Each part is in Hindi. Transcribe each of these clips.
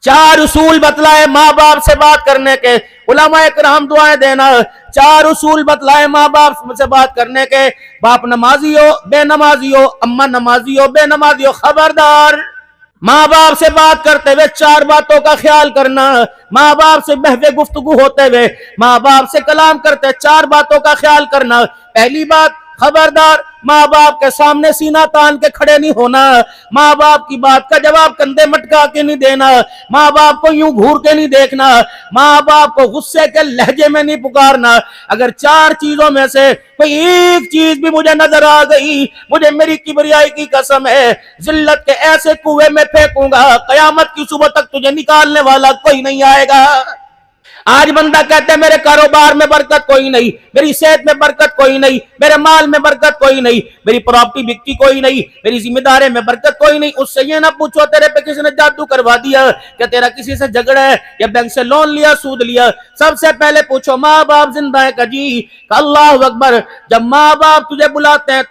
चार उसूल बतलाए माँ बाप से बात करने के, उलमाए किराम दुआएं देना। चार उसूल बतलाए माँ बाप से बात करने के, बाप नमाजी हो बेनमाजी हो, अम्मा नमाजी हो बेनमाजी हो, खबरदार। माँ बाप से बात करते हुए चार बातों का ख्याल करना। माँ बाप से बहवे गुफ्तगू होते हुए, माँ बाप से कलाम करते चार बातों का ख्याल करना। पहली बात, खबरदार माँ बाप के सामने सीना तान के खड़े नहीं होना। माँ बाप की बात का जवाब कंधे मटका के नहीं देना। माँ बाप को यूं घूर के नहीं देखना। माँ बाप को गुस्से के लहजे में नहीं पुकारना। अगर चार चीजों में से कोई एक चीज भी मुझे नजर आ गई, मुझे मेरी किबरियाई की कसम है, जिल्लत के ऐसे कुएं में फेंकूंगा, कयामत की सुबह तक तुझे निकालने वाला कोई नहीं आएगा। आज बंदा कहता है मेरे कारोबार में बरकत कोई नहीं, मेरी सेहत में बरकत कोई नहीं, मेरे माल में बरकत कोई नहीं, मेरी प्रॉपर्टी बिकती कोई नहीं, मेरी जिम्मेदारी में बरकत कोई नहीं। उससे ये ना पूछो तेरे पे किसी ने जादू करवा दिया, क्या तेरा किसी से झगड़ा है, या बैंक से लोन लिया, सूद लिया। सबसे पहले पूछो माँ बाप जिंदा है का जी? अल्लाह अकबर। जब माँ बाप तुझे बुलाते हैं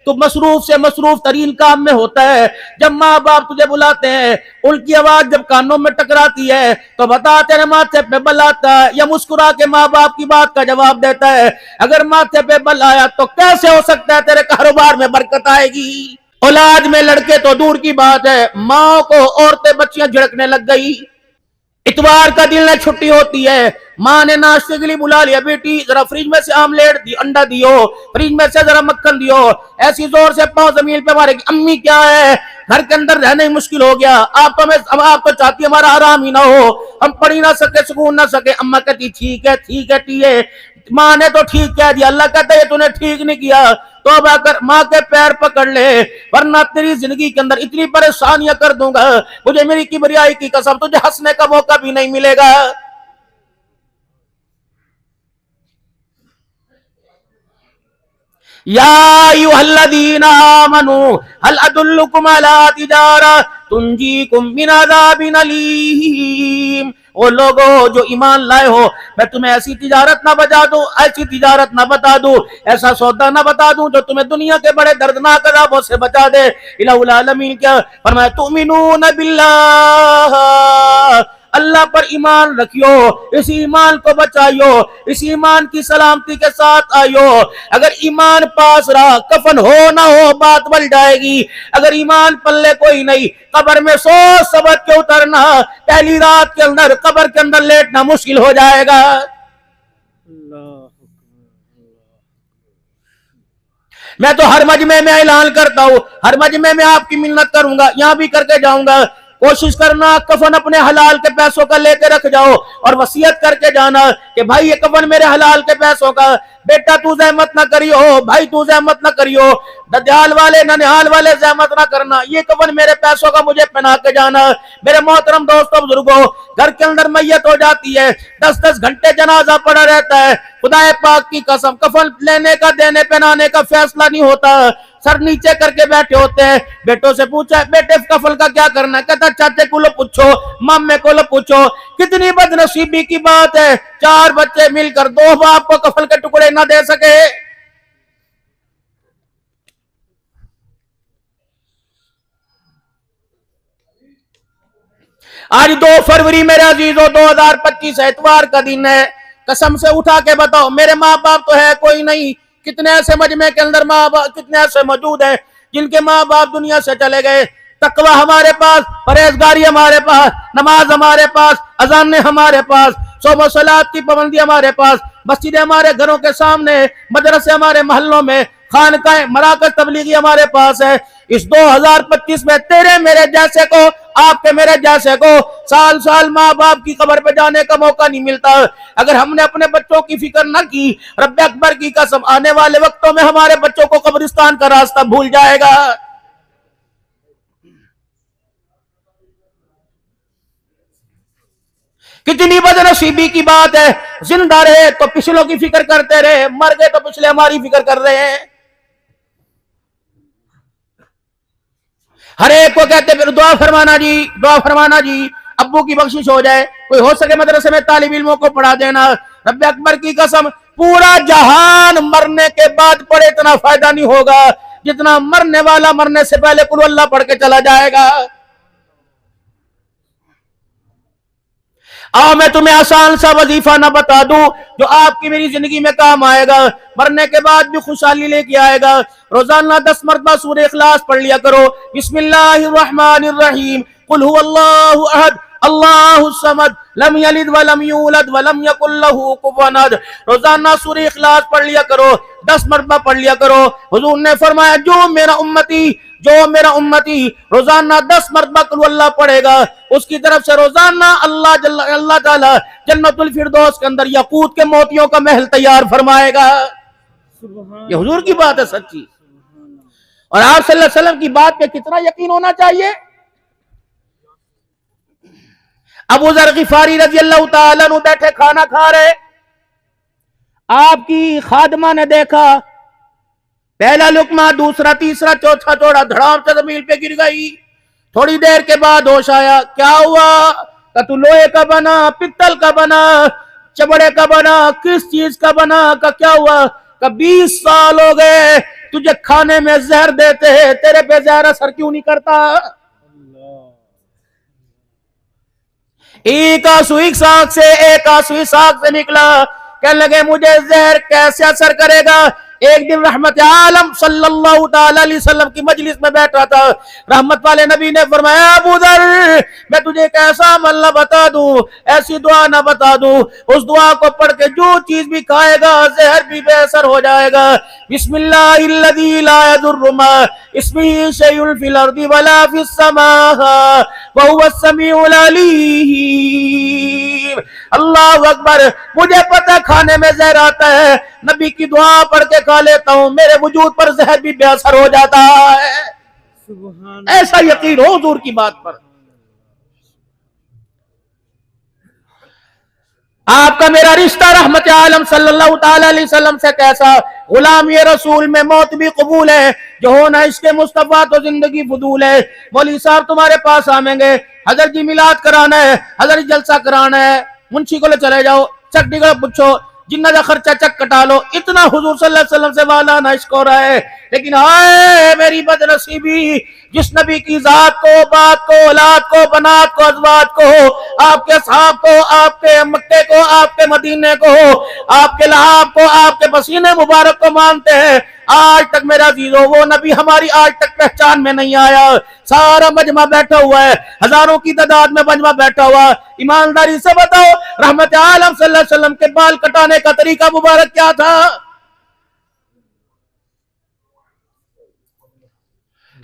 तू मसरूफ से मसरूफ तरीन काम में होता है। जब माँ बाप तुझे बुलाते हैं, उनकी आवाज जब कानों में टकराती है तो बता तेरे माथे पे बल आता है या मुस्कुरा के माँ बाप की बात का जवाब देता है? अगर माथे पे बल आया तो कैसे हो सकता है तेरे कारोबार में बरकत आएगी? औलाद में लड़के तो दूर की बात है, माँ को औरतें बच्चियां झिड़कने लग गई। इतवार का दिन है, छुट्टी होती है, माँ ने नाश्ते के लिए बुला लिया, बेटी जरा फ्रिज में से आमलेट अंडा दियो, फ्रिज में से जरा मक्खन दियो। ऐसी जोर से पांव जमीन पे मारेगी, अम्मी क्या है, घर के अंदर रहने मुश्किल हो गया, आप तो चाहती हमारा आराम ही ना हो, हम पढ़ ही ना सके, सुकून ना सके। अम्मा कहती ठीक है टीए। माँ ने तो ठीक कह दिया, अल्लाह कहता है तूने ठीक नहीं किया, तो कर माँ के पैर पकड़ ले, वरना तेरी जिंदगी के अंदर इतनी परेशानियां कर दूंगा, मुझे मेरी किबरियाई की कसम तुझे हंसने का मौका भी नहीं मिलेगा। या अय्युहल्लज़ीना आमनू हल अदुल्लुकुम अला तिजारा तुंजीकुम मिन अज़ाबिन अलीम। ओ लोगो जो ईमान लाए हो, मैं तुम्हें ऐसी तिजारत ना बता दूं, ऐसी तिजारत ना बता दूं, ऐसा सौदा ना बता दूं जो तुम्हें दुनिया के बड़े दर्दनाक अज़ाबों से बचा दे। इलाहुल आलमीन क्या फरमाया, तुमिनून बिल्लाह, अल्लाह पर ईमान रखियो, इस ईमान को बचाइयो, इस ईमान की सलामती के साथ आइयो। अगर ईमान पास रहा, कफन हो ना हो बात बन जाएगी। अगर ईमान पल्ले कोई नहीं, कब्र में सोच समझ के उतरना, पहली रात के अंदर कब्र के अंदर लेटना मुश्किल हो जाएगा। मैं तो हर मजमे में ऐलान करता हूं, हर मजमे में आपकी मिन्नत करूंगा, यहां भी करके जाऊंगा। कोशिश करना कफन अपने हलाल के पैसों का लेके रख जाओ और वसीयत करके जाना कि भाई ये कफन मेरे हलाल के पैसों का, बेटा तू जहमत ना करियो, भाई तू जहमत ना करियो, ददयाल वाले ननिहाल वाले जहमत ना करना, ये कफन मेरे पैसों का मुझे पहना के जाना। मेरे मोहतरम दोस्तों बुजुर्गों, घर के अंदर मैयत हो जाती है, 10-10 घंटे जनाजा पड़ा रहता है, खुदाए पाक की कसम कफन लेने का देने पहनाने का फैसला नहीं होता, सर नीचे करके बैठे होते हैं। बेटों से पूछा बेटे कफन का क्या करना है, कहता चाचे को लो पूछो, मामे को लो पूछो। कितनी बदनसीबी की बात है, 4 बच्चे मिलकर 2 बाप को कफन के टुकड़े ना दे सके। आज 2 फरवरी मेरे अजीजों 2025 एतवार का दिन है। कसम से उठा के बताओ, मेरे माँ बाप तो है कोई नहीं। कितने ऐसे मजमे के अंदर माँ बाप, कितने ऐसे मौजूद हैं जिनके माँ बाप दुनिया से चले गए। तकवा हमारे पास, परहेजगारी हमारे पास, नमाज हमारे पास, अजान हमारे पास, सुबह सलात की पाबंदी हमारे पास, मस्जिद हमारे घरों के सामने, मदरसे हमारे मोहल्लों में, खानकाएं मराकज तबलीगी हमारे पास है। इस 2025 में तेरे मेरे जैसे को, आपके मेरे जैसे को साल साल माँ बाप की कब्र पे जाने का मौका नहीं मिलता। अगर हमने अपने बच्चों की फिक्र न की, रब्बे अकबर की कसम आने वाले वक्तों में हमारे बच्चों को कब्रिस्तान का रास्ता भूल जाएगा। कितनी बदनसीबी की बात है, जिंदा रहे तो पिछलों की फिक्र करते रहे, मर गए तो पिछले हमारी फिक्र कर रहे हैं। हर एक को कहते फिर दुआ फरमाना जी, दुआ फरमाना जी, अब्बू की बख्शिश हो जाए, कोई हो सके मदरसे में तालिब इल्मों को पढ़ा देना। रब्बे अकबर की कसम पूरा जहान मरने के बाद पढ़े इतना फायदा नहीं होगा जितना मरने वाला मरने से पहले कुल अल्लाह पढ़ के चला जाएगा। आओ मैं तुम्हें आसान सा वजीफा ना बता दूं जो आपकी मेरी जिंदगी में काम आएगा, मरने के बाद भी खुशहाली लेके आएगा। रोजाना 10 मरतबा सूरह इखलास पढ़ लिया करो। बिस्मिल्लाहिर्रहमानिर्रहीम, कुल हुवल्लाहु अहद अल्लाहु समद लम यलिद वलम यूलद वलम यकुल लहू कुफुवन अहद। रोजाना सूरह इखलास पढ़ लिया करो, 10 मरतबा पढ़ लिया करो। हुजूर ने फरमाया जो मेरा उम्मती रोजाना 10 मरतबा कुल हुवल्लाह पढ़ेगा, उसकी तरफ से रोजाना अल्लाह ताला जन्नतुल फिरदौस के अंदर याकूत के मोतियों का महल तैयार फरमाएगा। ये हुजूर की बात है सच्ची, और आप सल्लल्लाहु अलैहि वसल्लम की बात पे कितना यकीन होना चाहिए। अबू ज़र गिफारी रज़ी अल्लाह ताला अन्हु बैठे खाना खा रहे, आपकी खादमा ने देखा, पहला लुकमा, दूसरा, तीसरा, चौथा चौड़ा धड़ाम से जमीन पे गिर गई। थोड़ी देर के बाद होश आया, क्या हुआ? का तू लोहे का बना, पित्तल का बना, चमड़े का बना, किस चीज का बना? का क्या हुआ? का 20 साल हो गए तुझे खाने में जहर देते हैं, तेरे पे जहर असर क्यों नहीं करता? एक आंसू एक साख से, एक आंसू इस साख से निकला। कहने लगे मुझे जहर कैसे असर करेगा? एक दिन रहमत आलम सल्लल्लाहु ताला अलैहि वसल्लम की मजलिस में बैठा था, रहमत वाले नबी ने फरमाया अबू दर मैं तुझे एक ऐसा अमल न बता दूं, ऐसी दुआ न बता दूं, उस दुआ को पढ़ के जो चीज भी खाएगा जहर भी बेअसर हो जाएगा। बिस्मिल्लाहिल्लज़ी ला यदुर्रु मा इस्मिही शैउन फिल अर्दि वला फिस समाअ व हुवस समीउल अलीम। अल्लाहु अकबर। मुझे पता खाने में जहर आता है, नबी की दुआ पढ़ के खा लेता हूं, मेरे वजूद पर जहर भी बेअसर हो जाता है। ऐसा यकीन हो हुजूर की बात पर। आपका मेरा रिश्ता रहमत आलम सल्लल्लाहु ताला अलैहि वसल्लम से कैसा? गुलाम ये रसूल में मौत भी कबूल है, जो होना इसके मुस्तफा तो जिंदगी फजूल है। मौलवी साहब तुम्हारे पास आवेंगे, हजरत जी मिलाद कराना है, हजरत जलसा कराना है, मुंशी को ले चले जाओ, चक टिकट पूछो, जिन्ना का खर्चा चक कटा लो। इतना हुजूर सल्लल्लाहु अलैहि वसल्लम से वाला ना इश्क हो रहा है। लेकिन हाय मेरी बदनसीबी, जिस नबी की जात को, बात को, औलाद को, बनात को, अज़वाज को, आपके साहब को, आपके मक्के को, आपके मदीने को, आपके लहाब को, आपके पसीने मुबारक को मानते हैं, आज तक मेरा अजीजो वो नबी हमारी आज तक पहचान में नहीं आया। सारा मजमा बैठा हुआ है, हजारों की तादाद में मजमा बैठा हुआ। ईमानदारी से बताओ रहमत आलम सल्लल्लाहु अलैहि वसल्लम के बाल कटाने का तरीका मुबारक क्या था?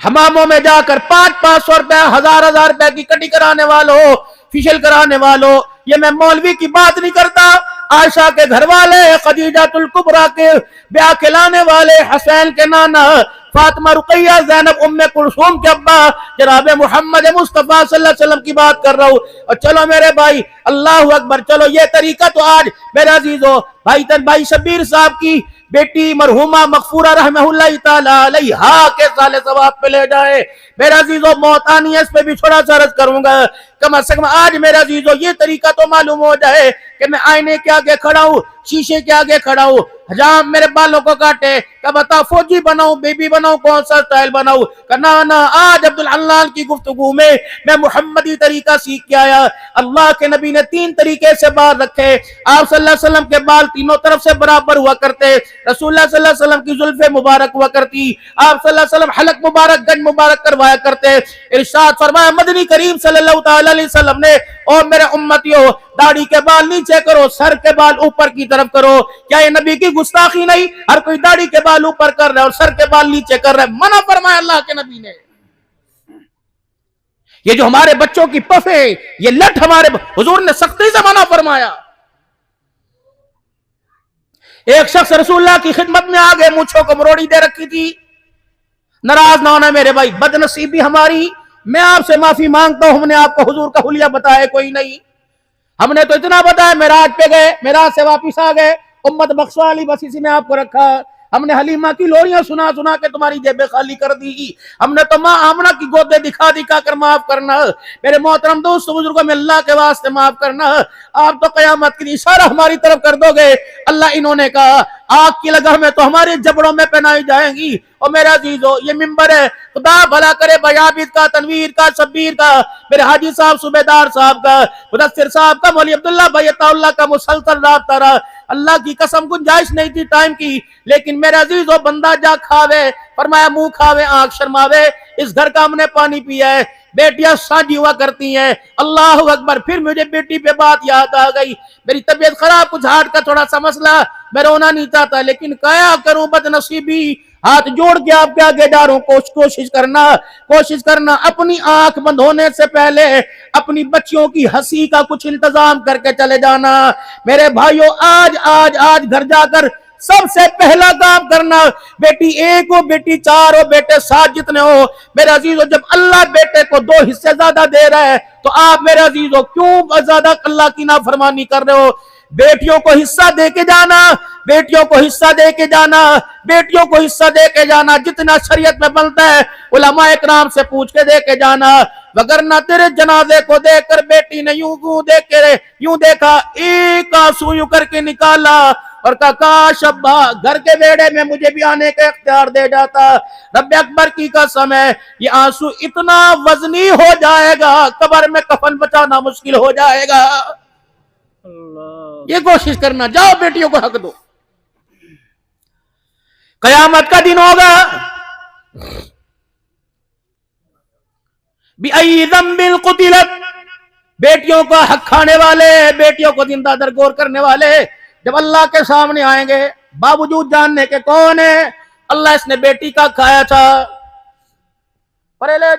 हमामों में जाकर 500-500 रुपए, 1000-1000 रुपए की कटी कराने वालों, फेशियल कराने वालों, ये मैं मौलवी की बात नहीं करता। आयशा के घर वाले, खदीजातुल कुबरा के ब्याह खिलाने वाले, हसैन के नाना, फातिमा, रुकैया, ज़ैनब, उम्मे कुलसूम के अब्बा जनाब मोहम्मद मुस्तफ़ा सल्लल्लाहु अलैहि वसल्लम की बात कर रहा हूँ। और चलो मेरे भाई, अल्लाह अकबर, चलो ये तरीका तो आज मेरा अजीजो भाई शबीर साहब की बेटी मरहुमा मगफूरा रहमतुल्लाह ताला अलैहा के साले सवाब पे ले जाए। मेरा अजीजो मौत आनी है, इस पे भी थोड़ा सा अर्ज करूंगा। कम से कम आज मेरा अजीजो ये तरीका तो मालूम हो जाए कि मैं आईने के आगे खड़ा हूँ, शीशे के आगे खड़ा हूँ, हजाम मेरे बालों को काटे, क्या बता फौजी बनाऊं, बेबी बनाऊं, कौन सा स्टाइल बनाऊं? ना आज अब्दुल हन्नान की गुफ्तगू में मैं मुहम्मदी तरीका सीख के आया। अल्लाह के नबी ने 3 तरीके से बाल रखे। आप सल्लल्लाहु अलैहि वसल्लम के बाल तीनों तरफ से बराबर हुआ करते, रसूलुल्लाह सल्लल्लाहु अलैहि वसल्लम की जुल्फे मुबारक हुआ करती, आप सल्लल्लाहु अलैहि वसल्लम हलक मुबारक, गज मुबारक करवाया करते। इरशाद फरमाया मदनी करीम सल्लल्लाहु ताला अलैहि वसल्लम ने, और मेरे उम्मतियों दाढ़ी के बाल नीचे करो, सर के बाल ऊपर की तरफ करो। क्या ये नबी की गुस्ताखी नहीं? हर कोई दाढ़ी के बाल ऊपर कर रहा है और सर के बाल नीचे कर रहा है। मना फरमाया अल्लाह के नबी ने। ये जो हमारे बच्चों की पफ है, ये लट हमारे हुजूर ने सख्ती से मना फरमाया। एक शख्स रसूलुल्लाह की खिदमत में आ गए, मूंछों को मरोड़ी दे रखी थी। नाराज ना होना मेरे भाई, बदनसीबी हमारी, मैं आपसे माफी मांगता हूं, हमने आपको हुजूर का हुलिया बताया कोई नहीं। हमने तो इतना बताया, मेराज पे गए, मेराज से वापिस आ गए, उम्मत बख्शवा ली, बस इसी में आपको रखा। हमने हलीमा की लोरियां सुना सुना के तुम्हारी जेबें खाली कर दी, हमने तो माँ आमना की गोदे दिखा दिखा कर माफ करना। मेरे मोहतरम दोस्त बुजुर्गों में अल्लाह के वास्ते माफ करना। आप तो कयामत की इशारा हमारी तरफ कर दोगे। अल्लाह इन्होंने कहा आग की लगामें तो हमारे जबड़ों में पहनाई जाएंगी। और मेरा अजीजों ये मिंबर है, खुदा भला करे बयाबिद का, तनवीर का, शब्बीर का, मेरे हाजी साहब, सूबेदार साहब का, मुदस्सिर साहब का, मौलवी अब्दुल्ला भाई अताउल्लाह का मुसलसल राब्ता रहा। अल्लाह की कसम गुंजाइश नहीं थी टाइम की, लेकिन मेरे अजीजों बंदा जा खावे, फरमाया मुंह खावे आंख शर्मावे। इस घर का हमने पानी पिया है, बेटियां साझी हुआ करती हैं। अल्लाह अकबर। फिर मुझे बेटी पे बात याद आ गई। मेरी तबीयत खराब, कुछ हार्ट का थोड़ा सा मसला, मैं रोना नहीं चाहता, लेकिन क्या करूं बदनसीबी। हाथ जोड़ के आपके आगे जा रहा हूं, कोशिश करना अपनी आंख बंद होने से पहले अपनी बच्चियों की हंसी का कुछ इंतजाम करके चले जाना। मेरे भाइयों आज आज आज घर जाकर सबसे पहला काम करना, बेटी एक हो, बेटी चार हो, बेटे सात जितने हो, मेरे अजीजों जब अल्लाह बेटे को 2 हिस्से ज्यादा दे रहा है तो आप मेरे अजीजों क्यों ज्यादा अल्लाह की नाफरमानी कर रहे हो। बेटियों को हिस्सा दे के जाना, बेटियों को हिस्सा दे के जाना, बेटियों को हिस्सा दे के जाना, जितना शरीयत में बनता है उलमाए इकराम से पूछ के दे के जाना। वगरना तेरे जनाजे को देखकर बेटी ने यूं देखा, एक आंसू यूं करके निकाला और कहा काश अब्बा घर के बेड़े में मुझे भी आने का इख्तियार दे जाता। रब्बे अकबर की कसम है ये आंसू इतना वजनी हो जाएगा, कब्र में कफन बचाना मुश्किल हो जाएगा। ये कोशिश करना, जाओ बेटियों को हक दो। कयामत का दिन होगा, बिल कुतिलत, बेटियों का हक खाने वाले, बेटियों को जिंदा दरगोर करने वाले जब अल्लाह के सामने आएंगे, बावजूद जानने के कौन है अल्लाह इसने बेटी का खाया था, परे ले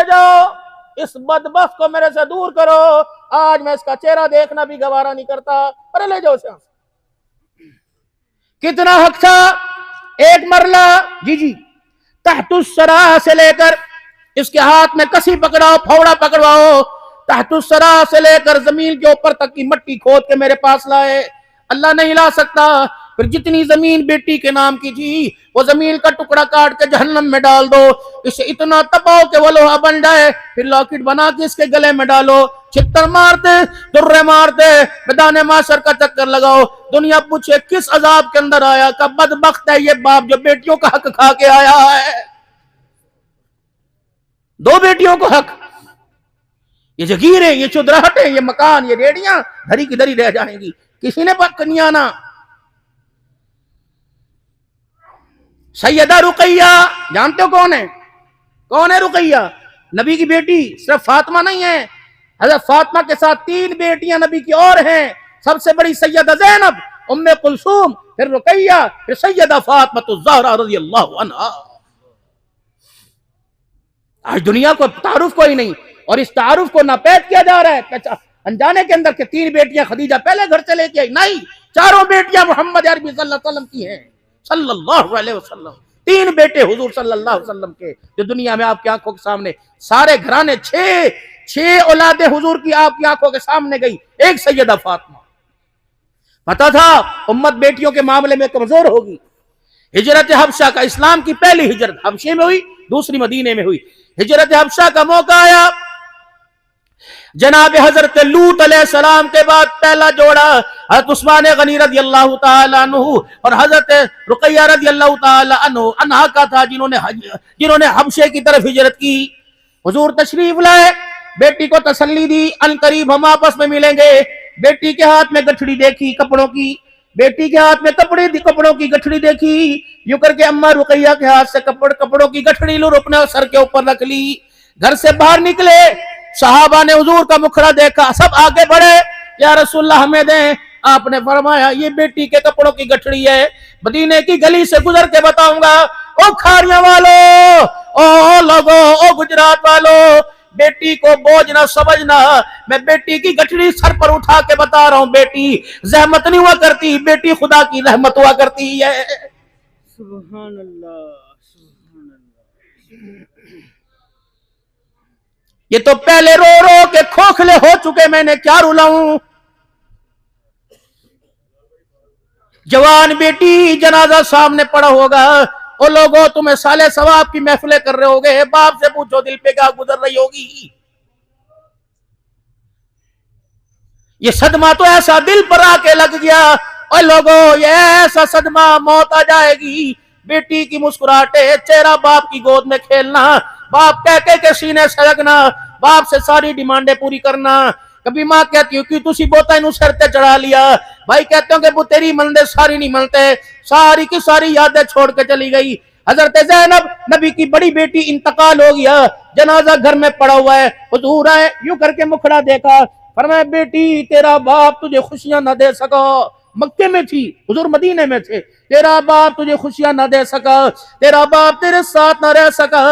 जाओ, इस बदबख्त को मेरे से दूर करो, आज मैं इसका चेहरा देखना भी गवारा नहीं करता, परे ले जाओ। कितना हक था, एक मरला जी तहतुस्सरा से लेकर इसके हाथ में कसी पकड़ाओ, फावड़ा पकड़वाओ, तहतुस्सरा से लेकर जमीन के ऊपर तक की मट्टी खोद के मेरे पास लाए। अल्लाह नहीं ला सकता। फिर जितनी जमीन बेटी के नाम की थी वो जमीन का टुकड़ा काट के जहन्नम में डाल दो, इसे इतना तपाओ कि वो लोहा बन जाए, फिर लॉकेट बना के इसके गले में डालो, छित्तर मारते, दुर्रे मारते, मैदाने माशर का चक्कर लगाओ, दुनिया पूछे किस अजाब के अंदर आया। का बदबख्त है ये बाप जो बेटियों का हक खा के आया है। 2 बेटियों को हक, ये जगीरें, ये चुदराहटें, ये मकान, ये रेडियां धरी की धरी रह जाएंगी, किसी ने पक नहीं आना। सैयदा रुकैया जानते हो कौन है रुकैया? नबी की बेटी। सिर्फ फातिमा नहीं है, हज़रत फातिमा के साथ 3 बेटियां नबी की और हैं। सबसे बड़ी सैयदा ज़ैनब, उम्मे कुलसूम, फिर रुकैया, फिर सैयदा फातिमा ज़हरा रज़ियल्लाहु अन्हा। आज दुनिया को तारुफ कोई नहीं, और इस तारुफ को नापैद किया जा रहा है अनजाने के अंदर के 3 बेटियां खदीजा पहले घर से लेके आई, नहीं, 4 बेटियां मोहम्मद अरबी सल्लल्लाहु अलैहि वसल्लम की हैं, सल्लल्लाहु अलैहि वसल्लम। 3 बेटे हुजूर सल्लल्लाहु अलैहि वसल्लम के, जो दुनिया में आपकी आंखों के सामने सारे घराने 6 औलादे हुजूर की आपकी आंखों के सामने गई, एक सैयदा फातिमा। पता था उम्मत बेटियों के मामले में कमजोर होगी। हिजरत हबशा का, इस्लाम की पहली हिजरत हबशे में हुई, दूसरी मदीने में हुई। हिजरत हबशा का मौका आया, जनाब हजरत लूत अलैहिस्सलाम के बाद पहला जोड़ा हजरत उस्मान गनी रज़ियल्लाहु ताला अन्हु और हजरत रुकैया रज़ियल्लाहु ताला अन्हा का था, जिन्होंने हबशे की तरफ हिजरत की। हुजूर तशरीफ लाए, बेटी को तसल्ली दी, अनकरीब हम आपस में मिलेंगे। बेटी के हाथ में गठड़ी देखी कपड़ों की, बेटी के हाथ में कपड़ों की गठड़ी देखी, यूं करके अम्मा रुकैया के हाथ से कपड़ों की गठड़ी लो अपने सर के ऊपर रख ली। घर से बाहर निकले, सहाबा ने हुजूर का मुखड़ा देखा, सब आगे बढ़े, या रसूलल्लाह हमें दें। आपने फरमाया ये बेटी के कपड़ों की गठड़ी है, मदीने की गली से गुजर के बताऊंगा। ओ खारियां वालों, ओ लोगों, ओ गुजरात वालों, बेटी को बोझ ना समझना, मैं बेटी की गठड़ी सर पर उठा के बता रहा हूं। बेटी जहमत नहीं हुआ करती, बेटी खुदा की रहमत हुआ करती है। सुभान अल्लाह, सुभान अल्लाह। ये तो पहले रो रो के खोखले हो चुके, मैंने क्या रुलाऊं। जवान बेटी जनाजा सामने पड़ा होगा, ओ लोगों तुम्हें साले सवाब की महफिलें कर रहे होगे, बाप से पूछो दिल पे क्या गुजर रही होगी। ये सदमा तो ऐसा दिल पर आके लग गया, और लोगों ये ऐसा सदमा, मौत आ जाएगी। बेटी की मुस्कुराहटे चेहरा, बाप की गोद में खेलना, बाप कह के सीने से लगना, बाप से सारी डिमांडें पूरी करना। कभी मां कहती हो कि तुसी बोता इन सर ते चढ़ा लिया, भाई कहते हो कि वो तेरी मनते सारी नहीं मनते, सारी की सारी यादें छोड़ के चली गई। हजरत ज़ैनब नबी की बड़ी बेटी इंतकाल हो गया, जनाजा घर में पड़ा हुआ है, हुजूर आए यूं करके मुखड़ा देखा, फरमाया बेटी तेरा बाप तुझे खुशियां न दे सका, मक्के में थी हुजूर मदीने में थे, तेरा बाप तुझे खुशियां न दे सका, तेरा बाप तेरे साथ न रह सका।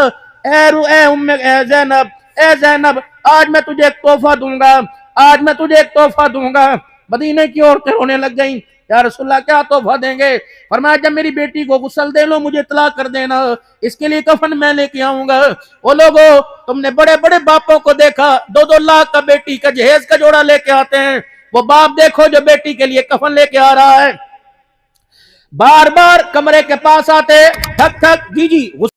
ए ज़ैनब, ए ज़ैनब आज मैं तुझे एक तोहफा दूंगा, आज मैं तुझे एक तोहफा दूंगा। मदीने की औरतें रोने लग गई, या रसूलल्लाह क्या तोहफा देंगे? फरमाया जब मेरी बेटी को गुस्ल दे लो मुझे इत्तला कर देना, इसके लिए कफन मैं लेके आऊंगा। वो लोगों तुमने बड़े बड़े बापों को देखा 2-2 लाख का बेटी का जहेज का जोड़ा लेके आते हैं, वो बाप देखो जो बेटी के लिए कफन लेके आ रहा है, बार बार कमरे के पास आते, ठक ठक जी जी